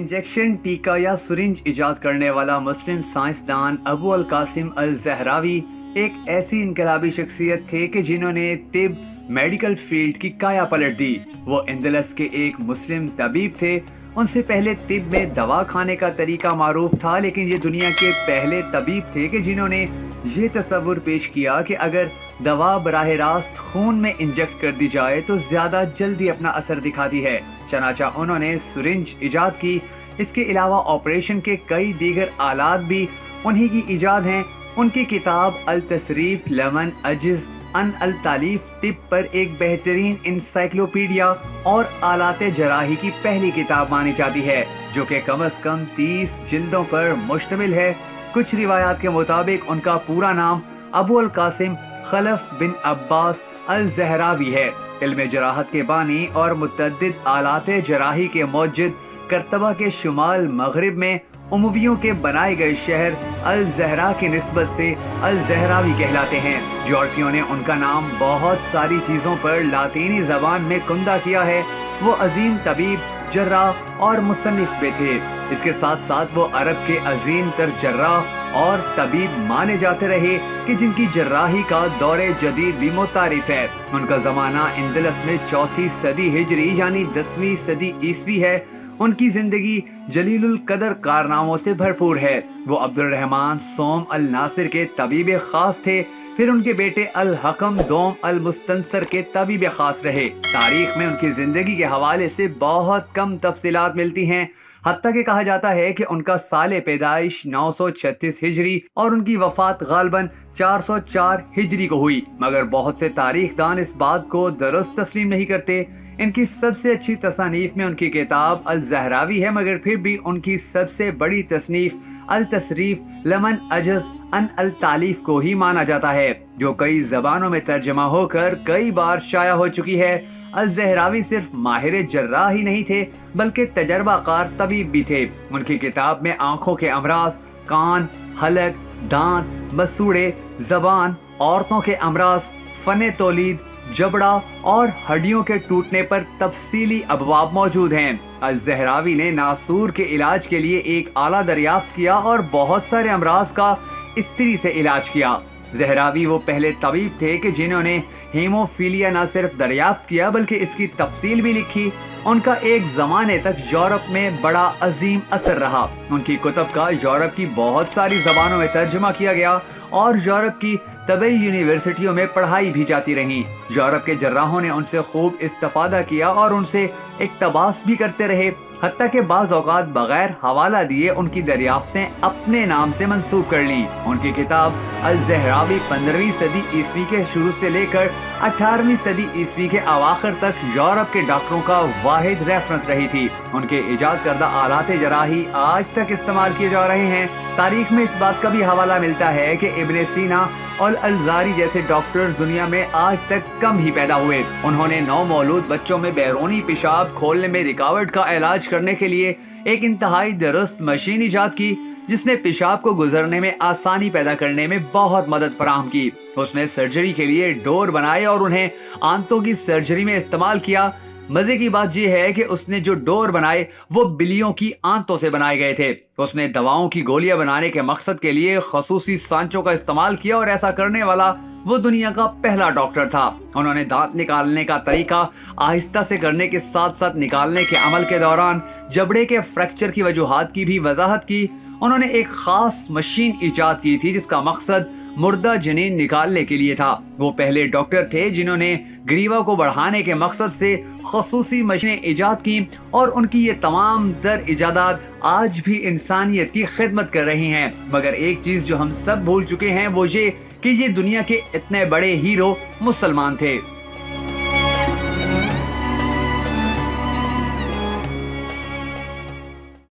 Injection, टीका या syringe इजाद करने वाला मुस्लिम साइंसदान अबू अल कासिम अल ज़हरावी एक ऐसी इनकलाबी शख्सियत थे कि जिन्होंने तिब मेडिकल फील्ड की काया पलट दी। वो इंदलस के एक मुस्लिम तबीब थे। उनसे पहले तिब में दवा खाने का तरीका मारूफ था, लेकिन ये दुनिया के पहले तबीब थे कि जिन्होंने ये तस्वुर पेश किया कि अगर दवा बराह रास्त खून में इंजेक्ट कर दी जाए तो ज्यादा जल्दी अपना असर दिखाती है। चनाचा उन्होंने सिरिंज इजाद की। इसके अलावा ऑपरेशन के कई दीगर आलात भी उन्हीं की इजाद हैं। उनकी किताब अल तसरीफ लमन अजिज अन अल तालीफ तिब पर एक बेहतरीन इंसाइक्लोपीडिया और आलाते जराही की पहली किताब मानी जाती है, जो कि कम से कम 30 जिल्दों पर मुश्तमिल है। कुछ रिवायात के मुताबिक उनका पूरा नाम अबू अल कासिम खलफ बिन अब्बास अल ज़हरावी है। इल्म जराहत के बानी और मुतअद्दिद आलाते जराही के मौजद करतबा के शुमाल मगरिब में उमवियों के बनाए गए शहर अल ज़हरा की निस्बत से अल ज़हरावी कहलाते हैं। यूरोपियों ने उनका नाम बहुत सारी चीज़ों पर लातीनी ज़बान में कुंदा किया है। वो अजीम तबीब, जर्राह और मुसन्निफ भी थे। इसके साथ साथ वो अरब के अजीम तर जर्राह और तबीब माने जाते रहे कि जिनकी जर्राही का दौरे जदीद भी मुतारिफ है। उनका ज़माना इंदलस में 4वीं सदी हिजरी यानी 10वीं सदी ईसवी है। उनकी जिंदगी जलीलुल कदर कारनामों से भरपूर है। वो अब्दुल रहमान सोम अल नासिर के तबीब खास थे। फिर उनके बेटे अल हकम दोम अल मुस्तनसर के तबीब खास रहे। तारीख में उनकी जिंदगी के हवाले से बहुत कम तफसीलात मिलती हैं। हत्ता कि कहा जाता है कि उनका साल पैदाइश 936 हिजरी और उनकी वफात गालबन 404 हिजरी को हुई, मगर बहुत से तारीखदान इस बात को दुरुस्त तस्लीम नहीं करते। इनकी सबसे अच्छी तसनीफ में उनकी किताब अल ज़हरावी है, मगर फिर भी उनकी सबसे बड़ी तसनीफ अल तसरीफ लमन अजज अन अल तालीफ को ही माना जाता है, जो कई जबानों में तर्जमा होकर कई बार शाया हो चुकी है। अल ज़हरावी सिर्फ माहिर जर्राह ही नहीं थे, बल्कि तजर्बाकार तबीब भी थे। उनकी किताब में आंखों के अमराज, कान, हलक, दांत, मसूड़े, जबान, औरतों के अमराज, फने तौलीद, जबड़ा और हड्डियों के टूटने पर तफसीली अबवाब मौजूद हैं। अल ज़हरावी ने नासूर के इलाज के लिए एक आला दरियाफ्त किया और बहुत सारे अमराज का स्त्री से इलाज किया। ज़हरावी वो पहले तबीब थे कि जिन्होंने हीमोफीलिया न सिर्फ दरियाफ्त किया बल्कि इसकी तफसील भी लिखी। उनका एक ज़माने तक यूरोप में बड़ा अजीम असर रहा। उनकी कुतब का यूरोप की बहुत सारी ज़बानों में तर्जुमा किया गया और यूरोप की तबई यूनिवर्सिटियों में पढ़ाई भी जाती रही। यूरोप के जर्राहों ने उनसे खूब इस्तिफादा किया और उनसे इक्तबास भी करते रहे। हत्ता के बाज़ औक़ात बगैर हवाला दिए उनकी दरियाफ्तें अपने नाम से मंसूब कर ली। उनकी किताब अल ज़हरावी 15वीं सदी ईस्वी के शुरू से लेकर 18वीं सदी ईस्वी के अवाखिर तक यूरोप के डॉक्टरों का वाहिद रेफरेंस रही थी। उनके इजाद करदा आलाते जराही आज तक इस्तेमाल किए जा रहे हैं। तारीख में इस बात का भी हवाला मिलता है कि इब्ने सीना और अल-ज़ारी जैसे डॉक्टर्स दुनिया में आज तक कम ही पैदा हुए। उन्होंने नौमौलूद बच्चों में बैरूनी पेशाब खोलने में रुकावट का इलाज करने के लिए एक इंतहाई दुरुस्त मशीन इजाद की, जिसने पेशाब को गुजरने में आसानी पैदा करने में बहुत मदद फराहम की। उसने सर्जरी के लिए डोर बनाए और उन्हें आंतों की सर्जरी में इस्तेमाल किया। मजे की बात यह है कि उसने जो डोर बनाए वो बिल्लियों की आंतों से बनाए गए थे। उसने दवाओं की गोलियां बनाने के मकसद के लिए खसूसी सांचों का इस्तेमाल किया और ऐसा करने वाला वो दुनिया का पहला डॉक्टर था। उन्होंने दांत निकालने का तरीका आहिस्ता से करने के साथ साथ निकालने के अमल के दौरान जबड़े के फ्रैक्चर की वजूहात की भी वजाहत की। उन्होंने एक खास मशीन इजाद की थी जिसका मकसद मुर्दा जनीन निकालने के लिए था। वो पहले डॉक्टर थे जिन्होंने ग्रीवा को बढ़ाने के मकसद से खसूसी मशीनें इजाद की और उनकी ये तमाम दर इजादात आज भी इंसानियत की खिदमत कर रही हैं। मगर एक चीज जो हम सब भूल चुके हैं वो ये कि ये दुनिया के इतने बड़े हीरो मुसलमान थे।